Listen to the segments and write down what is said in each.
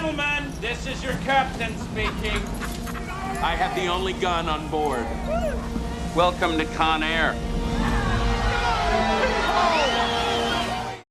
Gentlemen, this is your captain speaking. I have the only gun on board. Welcome to Con Air. I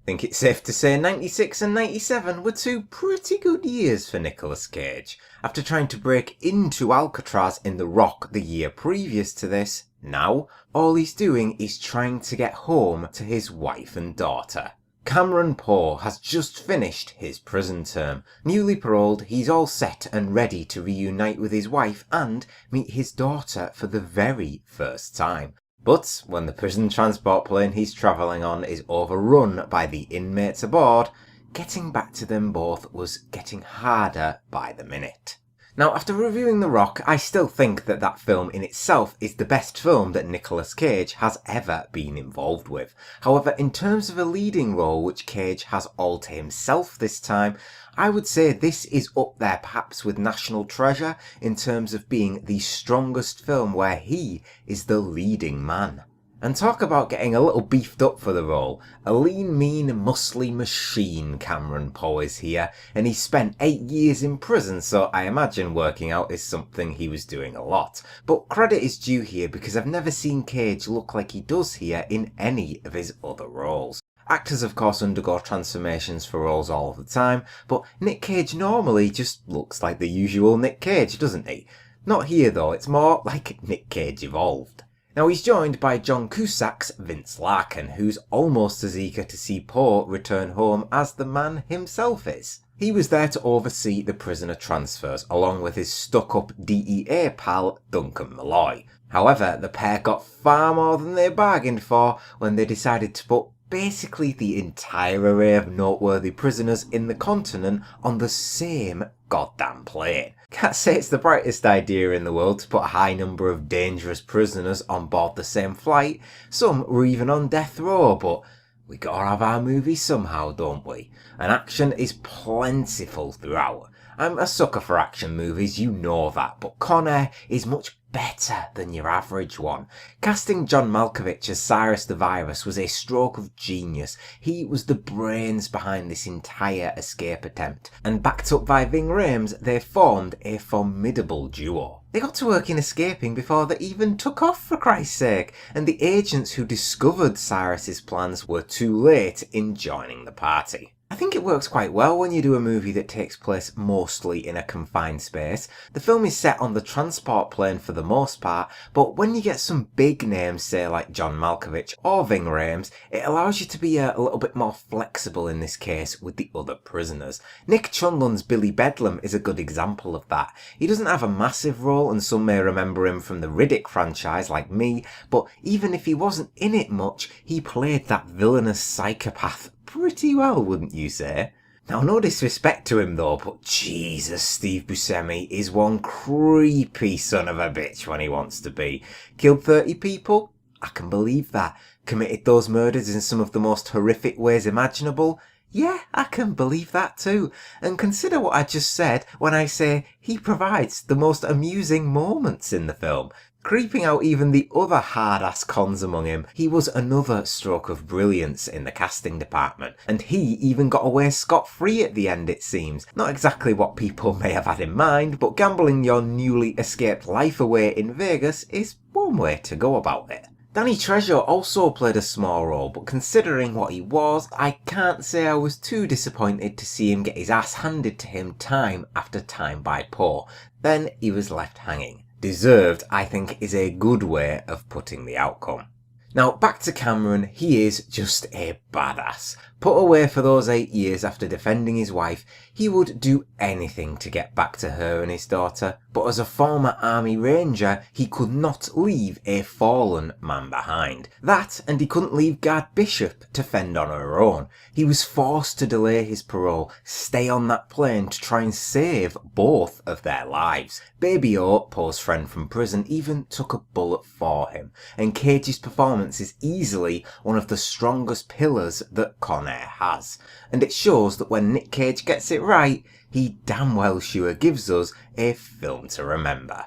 think it's safe to say 96 and 97 were two pretty good years for Nicolas Cage. After trying to break into Alcatraz in The Rock the year previous to this, now all he's doing is trying to get home to his wife and daughter. Cameron Poe has just finished his prison term. Newly paroled, he's all set and ready to reunite with his wife and meet his daughter for the very first time. But when the prison transport plane he's travelling on is overrun by the inmates aboard, getting back to them both was getting harder by the minute. Now, after reviewing The Rock, I still think that that film in itself is the best film that Nicolas Cage has ever been involved with. However, in terms of a leading role which Cage has all to himself this time, I would say this is up there perhaps with National Treasure in terms of being the strongest film where he is the leading man. And talk about getting a little beefed up for the role. A lean, mean, muscly machine Cameron Poe is here, and he spent 8 years in prison, so I imagine working out is something he was doing a lot. But credit is due here because I've never seen Cage look like he does here in any of his other roles. Actors of course undergo transformations for roles all the time, but Nick Cage normally just looks like the usual Nick Cage, doesn't he? Not here though, it's more like Nick Cage evolved. Now he's joined by John Cusack's Vince Larkin, who's almost as eager to see Poe return home as the man himself is. He was there to oversee the prisoner transfers, along with his stuck-up DEA pal Duncan Malloy. However, the pair got far more than they bargained for when they decided to put basically the entire array of noteworthy prisoners in the continent on the same goddamn plane. Can't say it's the brightest idea in the world to put a high number of dangerous prisoners on board the same flight. Some were even on death row, but we gotta have our movies somehow, don't we? And action is plentiful throughout. I'm a sucker for action movies, you know that, but Con Air is much better than your average one. Casting John Malkovich as Cyrus the Virus was a stroke of genius. He was the brains behind this entire escape attempt, and backed up by Ving Rhames, they formed a formidable duo. They got to work in escaping before they even took off, for Christ's sake, and the agents who discovered Cyrus's plans were too late in joining the party. I think it works quite well when you do a movie that takes place mostly in a confined space. The film is set on the transport plane for the most part, but when you get some big names, say like John Malkovich or Ving Rhames, it allows you to be a little bit more flexible in this case with the other prisoners. Nick Chunlun's Billy Bedlam is a good example of that. He doesn't have a massive role, and some may remember him from the Riddick franchise like me, but even if he wasn't in it much, he played that villainous psychopath pretty well, wouldn't you say? Now, no disrespect to him though, but Jesus, Steve Buscemi is one creepy son of a bitch when he wants to be. Killed 30 people? I can believe that. Committed those murders in some of the most horrific ways imaginable? Yeah, I can believe that too. And consider what I just said when I say he provides the most amusing moments in the film. Creeping out even the other hard-ass cons among him, he was another stroke of brilliance in the casting department, and he even got away scot-free at the end, it seems. Not exactly what people may have had in mind, but gambling your newly escaped life away in Vegas is one way to go about it. Donny Treasure also played a small role, but considering what he was, I can't say I was too disappointed to see him get his ass handed to him time after time by Poe. Then he was left hanging. Deserved, I think, is a good way of putting the outcome. Now, back to Cameron, he is just a badass. Put away for those 8 years after defending his wife, he would do anything to get back to her and his daughter, but as a former army ranger, he could not leave a fallen man behind. That, and he couldn't leave Guard Bishop to fend on her own. He was forced to delay his parole, stay on that plane to try and save both of their lives. Baby O, Poe's friend from prison, even took a bullet for him, and Cage's performance is easily one of the strongest pillars that Con Air has, and it shows that when Nick Cage gets it right, he damn well sure gives us a film to remember.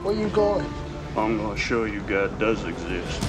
Where you going? I'm gonna show you God does exist.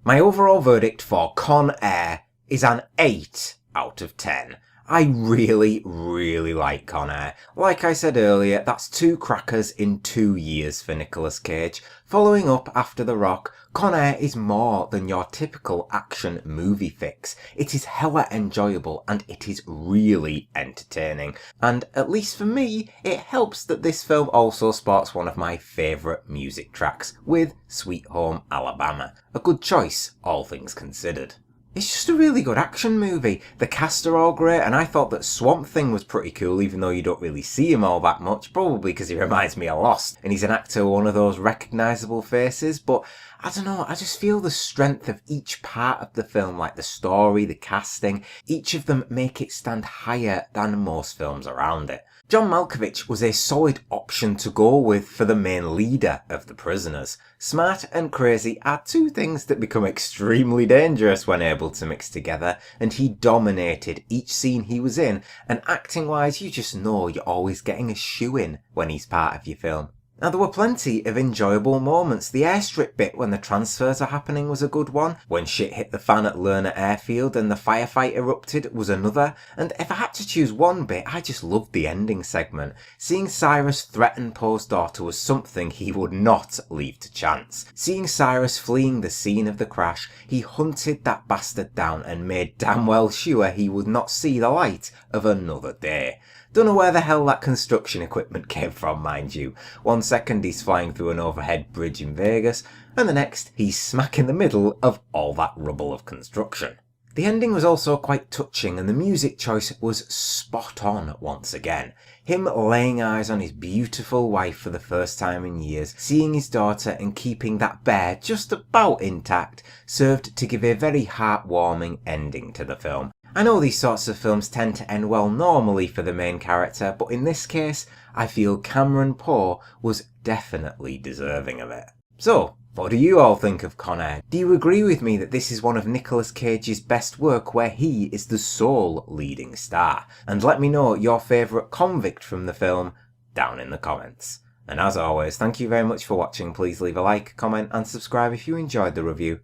My overall verdict for Con Air is an 8 out of 10. I really, really like Con Air. Like I said earlier, that's 2 crackers in 2 years for Nicolas Cage. Following up after The Rock, Con Air is more than your typical action movie fix. It is hella enjoyable and it is really entertaining. And at least for me, it helps that this film also sports one of my favourite music tracks with Sweet Home Alabama. A good choice, all things considered. It's just a really good action movie. The cast are all great, and I thought that Swamp Thing was pretty cool, even though you don't really see him all that much, probably because he reminds me of Lost, and he's an actor with one of those recognisable faces, but I don't know, I just feel the strength of each part of the film, like the story, the casting, each of them make it stand higher than most films around it. John Malkovich was a solid option to go with for the main leader of the prisoners. Smart and crazy are 2 things that become extremely dangerous when able to mix together, and he dominated each scene he was in, and acting wise you just know you're always getting a shoe-in when he's part of your film. Now, there were plenty of enjoyable moments. The airstrip bit when the transfers are happening was a good one. When shit hit the fan at Lerner Airfield and the firefight erupted was another. And if I had to choose one bit, I just loved the ending segment. Seeing Cyrus threaten Poe's daughter was something he would not leave to chance. Seeing Cyrus fleeing the scene of the crash, he hunted that bastard down and made damn well sure he would not see the light of another day. Don't know where the hell that construction equipment came from, mind you. 1 second he's flying through an overhead bridge in Vegas, and the next he's smack in the middle of all that rubble of construction. The ending was also quite touching, and the music choice was spot on once again. Him laying eyes on his beautiful wife for the first time in years, seeing his daughter and keeping that bear just about intact, served to give a very heartwarming ending to the film. I know these sorts of films tend to end well normally for the main character, but in this case, I feel Cameron Poe was definitely deserving of it. So, what do you all think of Con Air? Do you agree with me that this is one of Nicolas Cage's best work where he is the sole leading star? And let me know your favourite convict from the film down in the comments. And as always, thank you very much for watching. Please leave a like, comment and subscribe if you enjoyed the review,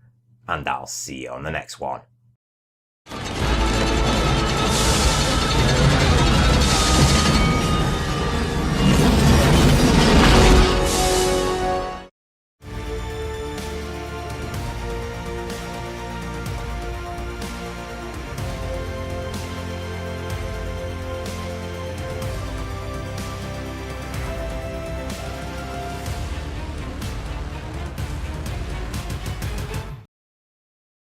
and I'll see you on the next one.